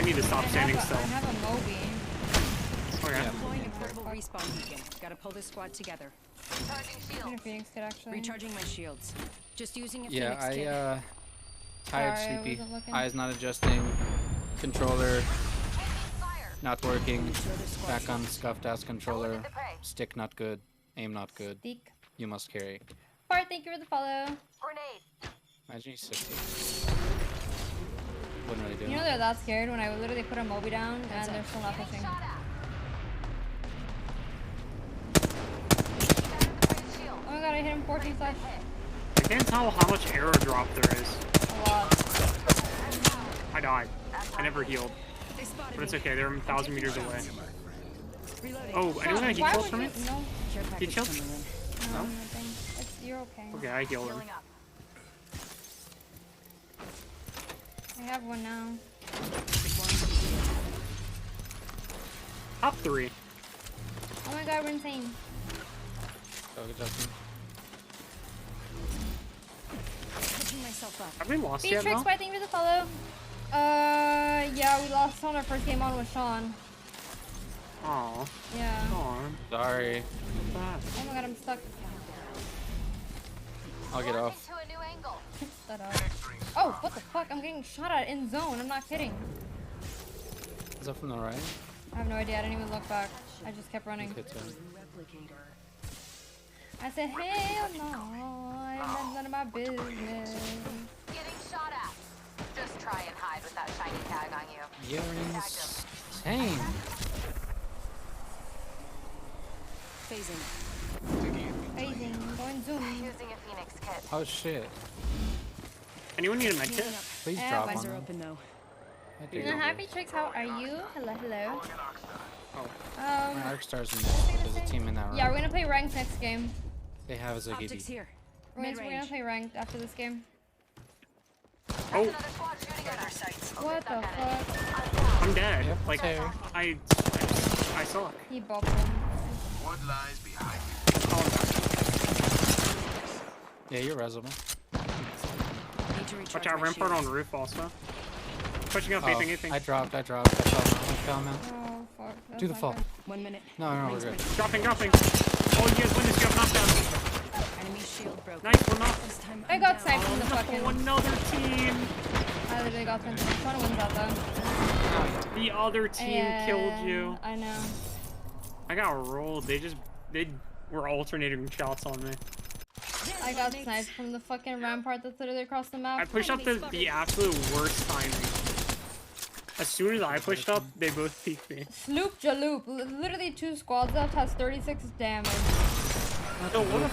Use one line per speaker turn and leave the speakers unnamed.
need to stop standing still.
I have a Moby.
Okay.
Deploying a portable respawn beacon. Gotta pull this squad together.
Charging
I need a
shield.
Phoenix kit actually.
Recharging my shields. Just using a
Yeah,
Phoenix kit.
tired,
Sorry, I
sleepy.
wasn't looking.
Eyes not adjusting. Controller
Taking fire.
not working.
Sure there's squad
Back on
shields.
scuffed ass controller.
Eliminate the prey.
Stick not good. Aim not good.
Deek.
You must carry.
Bart, thank you for the follow.
Grenade.
Imagine he's 60. Wouldn't really do
You know
it.
they're that scared when I literally put a Moby down and they're still not pushing.
Shot at.
Oh my god, I hit him 14 flash.
I can't tell how much arrow drop there is.
A lot.
I died. I never healed.
They spotted
But it's
me.
okay, they're 1,000 meters away.
Reloading.
Oh, anyone have heat
Why
kills
would
for me?
you? No,
Care
Heat
package
shield?
coming in.
no,
No?
nothing. You're okay.
Okay, I healed him.
Healing up.
I have one now.
Top 3.
Oh my god, we're insane.
Oh, good job, team.
Picking myself up.
Have we lost
Beatrix,
yet, Mel?
thank you for the follow. Yeah, we lost on our first game on with Sean.
Aw,
Yeah.
aw.
Sorry.
Oh my god, I'm stuck.
I'll get
Launching
off.
to a new angle.
Shut up. Oh, what the fuck? I'm getting shot at in zone. I'm not kidding.
Is that from the right?
I have no idea. I didn't even look back. I just kept running.
Good too.
I said, hell no. That's none of my business.
Getting shot at. Just try and hide with that shiny tag on you.
You're insane.
Phasing.
Amazing. Going zoom.
Using a Phoenix kit.
Oh shit.
Anyone need a med kit?
Please
Eh,
drop
eyes
on
Eyes are
them.
open though.
I do.
Happy Tricks, how are you? Hello, hello.
Oh.
My arc stars in there. There's a team in that round.
Yeah, we're gonna play ranked next game.
They have a
Optics
Ziggy.
here.
We're gonna
Mid-range.
play ranked after this game.
Oh,
Another squad shooting at our sights.
What the fuck?
I'm dead.
Yep,
Like,
Terry.
I suck.
He bubbled him.
What lies behind
Yeah, you're resable.
Need to recharge
Watch out,
my
rampart
shields.
on roof also. Pushing up,
Oh,
aping, aping.
I dropped. I fell man.
Oh, fuck. That's
Do the
not
fall.
good.
1 minute.
No, we're
Rings
good.
ready.
Dropping, dropping. Oh, you guys win this. You have knockdown.
Enemy shield broken.
Nice, we're not.
This time
I
I'm
got
down.
sniped from the
Oh,
fucking.
another team.
I literally got sent. Trying to win that though.
The other team killed you.
I know.
I got rolled. They were alternating shots on me.
I got sniped from the fucking rampart that's literally across the map.
I pushed up the absolute worst timing. As soon as I pushed up, they both peeked me.
Sloop Jaloop. Literally 2 squads left has 36 damage.
No, what a